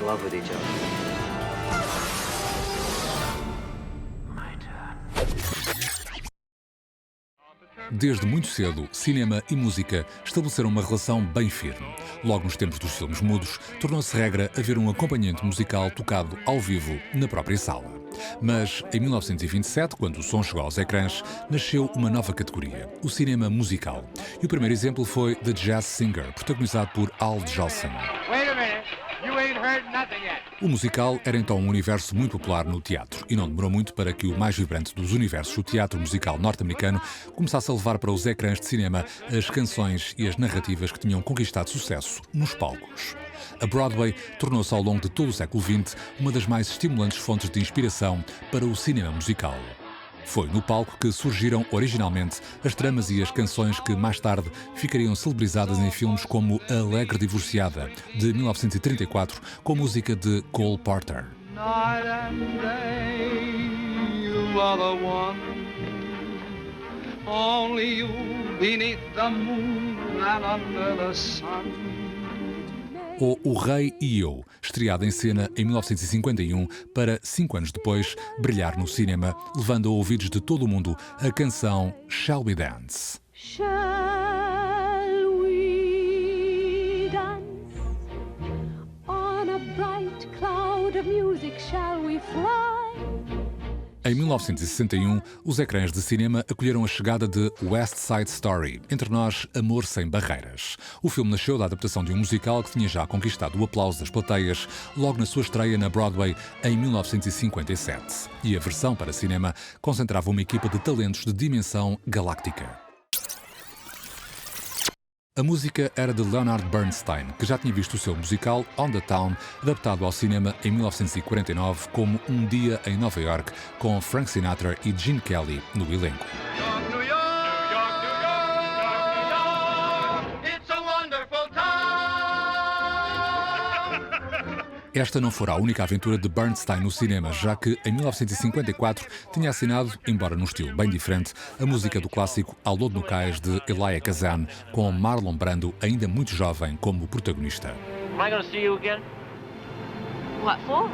love with each other. Desde muito cedo, cinema e música estabeleceram uma relação bem firme. Logo nos tempos dos filmes mudos, tornou-se regra haver um acompanhante musical tocado ao vivo na própria sala. Mas, em 1927, quando o som chegou aos ecrãs, nasceu uma nova categoria, o cinema musical. E o primeiro exemplo foi The Jazz Singer, protagonizado por Al Jolson. O musical era então um universo muito popular no teatro e não demorou muito para que o mais vibrante dos universos, o teatro musical norte-americano, começasse a levar para os ecrãs de cinema as canções e as narrativas que tinham conquistado sucesso nos palcos. A Broadway tornou-se ao longo de todo o século XX uma das mais estimulantes fontes de inspiração para o cinema musical. Foi no palco que surgiram originalmente as tramas e as canções que mais tarde ficariam celebrizadas em filmes como A Alegre Divorciada, de 1934, com música de Cole Porter. Night and day, you are the one. Only you beneath the moon and under the sun. Ou O Rei e Eu, estreado em cena em 1951 para, 5 anos depois, brilhar no cinema, levando a ouvidos de todo o mundo a canção Shall We Dance? Shall we dance? On a bright cloud of music shall we fly? Em 1961, os ecrãs de cinema acolheram a chegada de West Side Story, Entre Nós, Amor Sem Barreiras. O filme nasceu da adaptação de um musical que tinha já conquistado o aplauso das plateias logo na sua estreia na Broadway em 1957. E a versão para cinema concentrava uma equipa de talentos de dimensão galáctica. A música era de Leonard Bernstein, que já tinha visto o seu musical On the Town, adaptado ao cinema em 1949 como Um Dia em Nova York, com Frank Sinatra e Gene Kelly no elenco. Esta não fora a única aventura de Bernstein no cinema, já que, em 1954, tinha assinado, embora num estilo bem diferente, a música do clássico Alô no Cais, de Elia Kazan, com Marlon Brando, ainda muito jovem, como protagonista. Am I going to see you again? What for?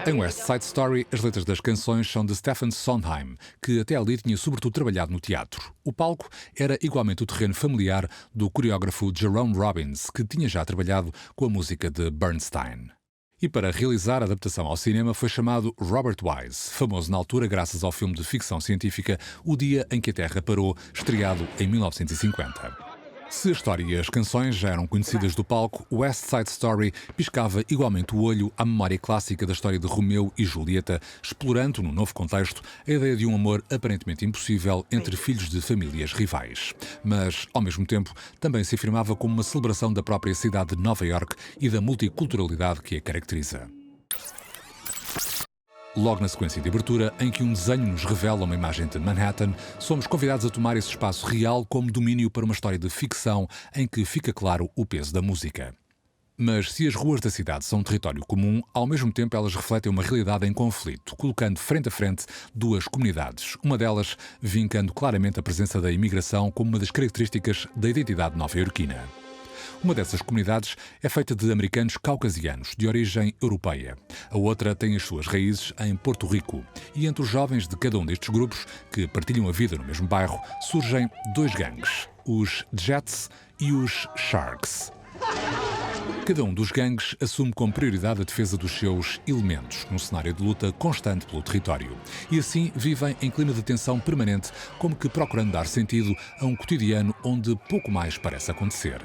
Em West Side Story, as letras das canções são de Stephen Sondheim, que até ali tinha sobretudo trabalhado no teatro. O palco era igualmente o terreno familiar do coreógrafo Jerome Robbins, que tinha já trabalhado com a música de Bernstein. E para realizar a adaptação ao cinema foi chamado Robert Wise, famoso na altura graças ao filme de ficção científica O Dia em que a Terra Parou, estreado em 1950. Se a história e as canções já eram conhecidas do palco, West Side Story piscava igualmente o olho à memória clássica da história de Romeu e Julieta, explorando, num novo contexto, a ideia de um amor aparentemente impossível entre filhos de famílias rivais. Mas, ao mesmo tempo, também se afirmava como uma celebração da própria cidade de Nova York e da multiculturalidade que a caracteriza. Logo na sequência de abertura, em que um desenho nos revela uma imagem de Manhattan, somos convidados a tomar esse espaço real como domínio para uma história de ficção em que fica claro o peso da música. Mas se as ruas da cidade são um território comum, ao mesmo tempo elas refletem uma realidade em conflito, colocando frente a frente duas comunidades, uma delas vincando claramente a presença da imigração como uma das características da identidade nova-iorquina. Uma dessas comunidades é feita de americanos caucasianos, de origem europeia. A outra tem as suas raízes em Porto Rico. E entre os jovens de cada um destes grupos, que partilham a vida no mesmo bairro, surgem dois gangues, os Jets e os Sharks. Cada um dos gangues assume como prioridade a defesa dos seus elementos, num cenário de luta constante pelo território. E assim vivem em clima de tensão permanente, como que procurando dar sentido a um cotidiano onde pouco mais parece acontecer.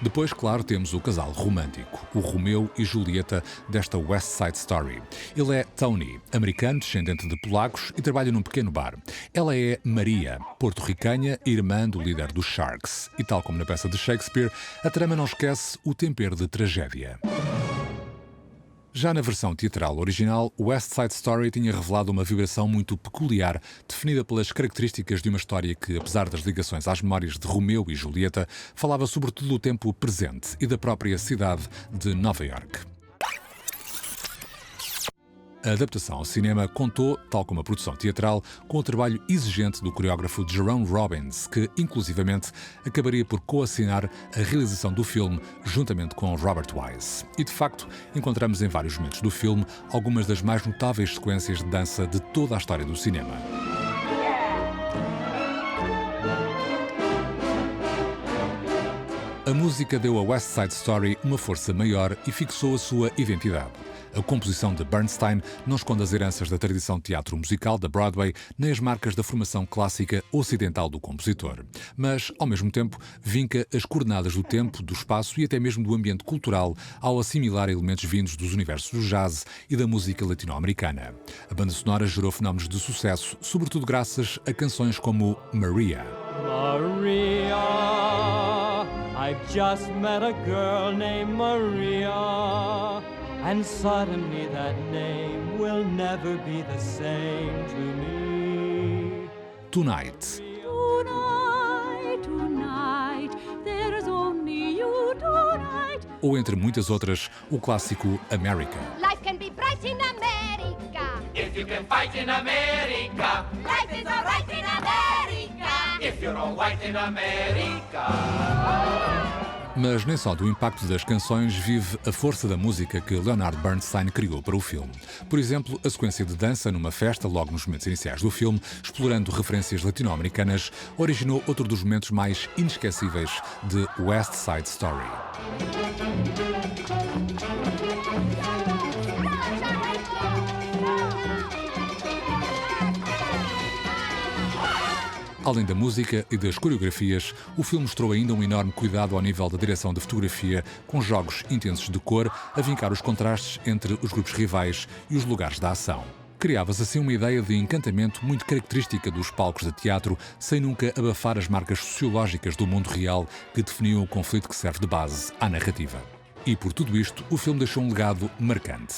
Depois, claro, temos o casal romântico, o Romeu e Julieta desta West Side Story. Ele é Tony, americano, descendente de polacos e trabalha num pequeno bar. Ela é Maria, porto-ricana e irmã do líder dos Sharks. E tal como na peça de Shakespeare, a trama não esquece o tempero de tragédia. Já na versão teatral original, West Side Story tinha revelado uma vibração muito peculiar, definida pelas características de uma história que, apesar das ligações às memórias de Romeu e Julieta, falava sobretudo do tempo presente e da própria cidade de Nova York. A adaptação ao cinema contou, tal como a produção teatral, com o trabalho exigente do coreógrafo Jerome Robbins, que, inclusivamente, acabaria por coassinar a realização do filme juntamente com Robert Wise. E, de facto, encontramos em vários momentos do filme algumas das mais notáveis sequências de dança de toda a história do cinema. A música deu a West Side Story uma força maior e fixou a sua identidade. A composição de Bernstein não esconde as heranças da tradição de teatro musical da Broadway, nem as marcas da formação clássica ocidental do compositor. Mas, ao mesmo tempo, vinca as coordenadas do tempo, do espaço e até mesmo do ambiente cultural ao assimilar elementos vindos dos universos do jazz e da música latino-americana. A banda sonora gerou fenómenos de sucesso, sobretudo graças a canções como Maria. Maria, I've just met a girl named Maria. And suddenly that name will never be the same to me. Tonight. Tonight, tonight, there's only you tonight. Ou, entre muitas outras, o clássico America. Life can be bright in America. If you can fight in America. Life is alright in America. If you're all white in America. Mas nem só do impacto das canções vive a força da música que Leonard Bernstein criou para o filme. Por exemplo, a sequência de dança numa festa, logo nos momentos iniciais do filme, explorando referências latino-americanas, originou outro dos momentos mais inesquecíveis de West Side Story. Além da música e das coreografias, o filme mostrou ainda um enorme cuidado ao nível da direção de fotografia, com jogos intensos de cor a vincar os contrastes entre os grupos rivais e os lugares da ação. Criava-se assim uma ideia de encantamento muito característica dos palcos de teatro, sem nunca abafar as marcas sociológicas do mundo real que definiam o conflito que serve de base à narrativa. E por tudo isto, o filme deixou um legado marcante.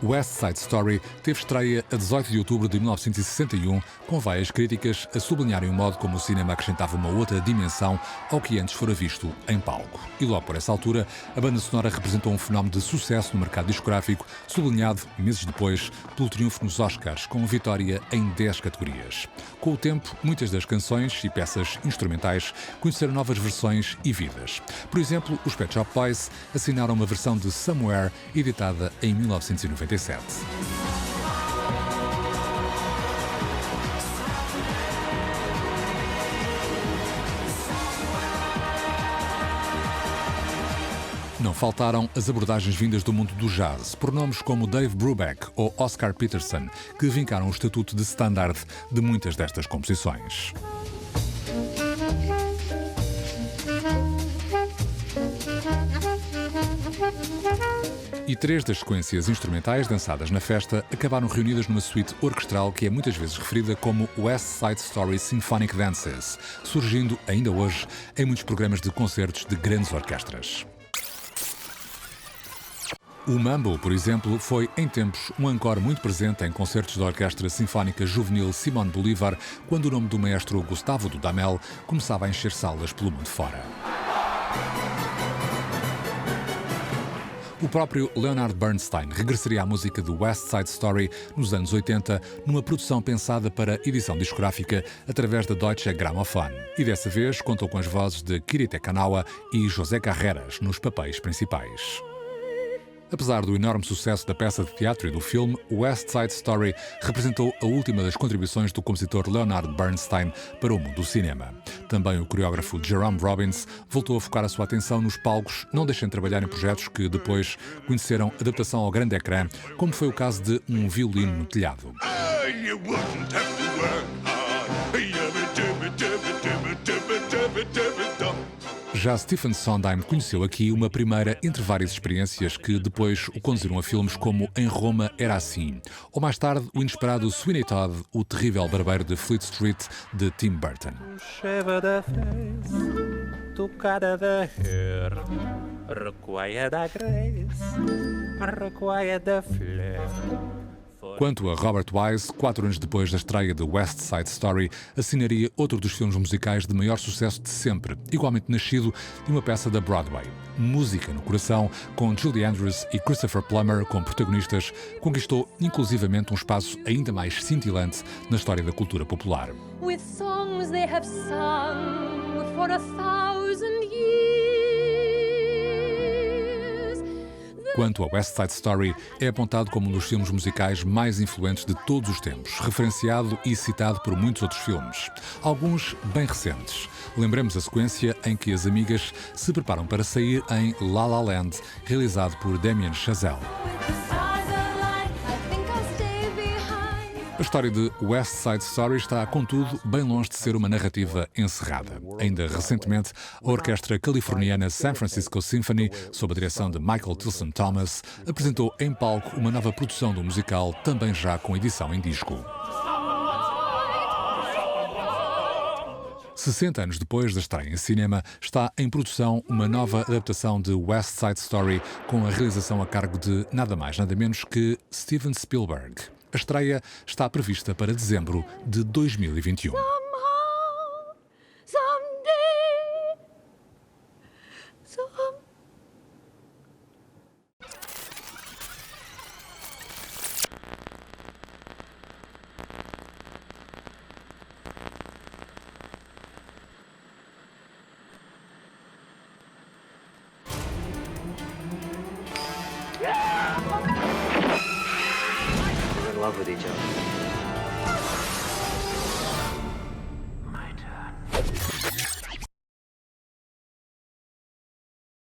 West Side Story teve estreia a 18 de outubro de 1961, com várias críticas a sublinharem o modo como o cinema acrescentava uma outra dimensão ao que antes fora visto em palco. E logo por essa altura, a banda sonora representou um fenómeno de sucesso no mercado discográfico, sublinhado, meses depois, pelo triunfo nos Oscars, com vitória em 10 categorias. Com o tempo, muitas das canções e peças instrumentais conheceram novas versões e vidas. Por exemplo, os Pet Shop Boys assinaram uma versão de Somewhere, editada em 1997. Não faltaram as abordagens vindas do mundo do jazz, por nomes como Dave Brubeck ou Oscar Peterson, que vincaram o estatuto de standard de muitas destas composições. E 3 das sequências instrumentais dançadas na festa acabaram reunidas numa suíte orquestral que é muitas vezes referida como West Side Story Symphonic Dances, surgindo ainda hoje em muitos programas de concertos de grandes orquestras. O mambo, por exemplo, foi, em tempos, um encore muito presente em concertos da Orquestra Sinfónica Juvenil Simón Bolívar, quando o nome do maestro Gustavo Dudamel começava a encher salas pelo mundo fora. O próprio Leonard Bernstein regressaria à música do West Side Story nos anos 80, numa produção pensada para edição discográfica através da Deutsche Grammophon. E dessa vez contou com as vozes de Kirite Kanawa e José Carreras nos papéis principais. Apesar do enorme sucesso da peça de teatro e do filme, West Side Story representou a última das contribuições do compositor Leonard Bernstein para o mundo do cinema. Também o coreógrafo Jerome Robbins voltou a focar a sua atenção nos palcos, não deixando de trabalhar em projetos que depois conheceram adaptação ao grande ecrã, como foi o caso de Um Violino no Telhado. Já Stephen Sondheim conheceu aqui uma primeira entre várias experiências que depois o conduziram a filmes como Em Roma Era Assim, ou mais tarde o inesperado Sweeney Todd, o terrível barbeiro de Fleet Street, de Tim Burton. Quanto a Robert Wise, 4 anos depois da estreia de West Side Story, assinaria outro dos filmes musicais de maior sucesso de sempre, igualmente nascido de uma peça da Broadway. Música no Coração, com Julie Andrews e Christopher Plummer como protagonistas, conquistou inclusivamente um espaço ainda mais cintilante na história da cultura popular. With songs they have sung for 1,000 years. Quanto a West Side Story, é apontado como um dos filmes musicais mais influentes de todos os tempos, referenciado e citado por muitos outros filmes, alguns bem recentes. Lembremos a sequência em que as amigas se preparam para sair em La La Land, realizado por Damien Chazelle. A história de West Side Story está, contudo, bem longe de ser uma narrativa encerrada. Ainda recentemente, a orquestra californiana San Francisco Symphony, sob a direção de Michael Tilson Thomas, apresentou em palco uma nova produção do musical, também já com edição em disco. 60 anos depois da estreia em cinema, está em produção uma nova adaptação de West Side Story, com a realização a cargo de nada mais nada menos que Steven Spielberg. A estreia está prevista para dezembro de 2021. In love with each other.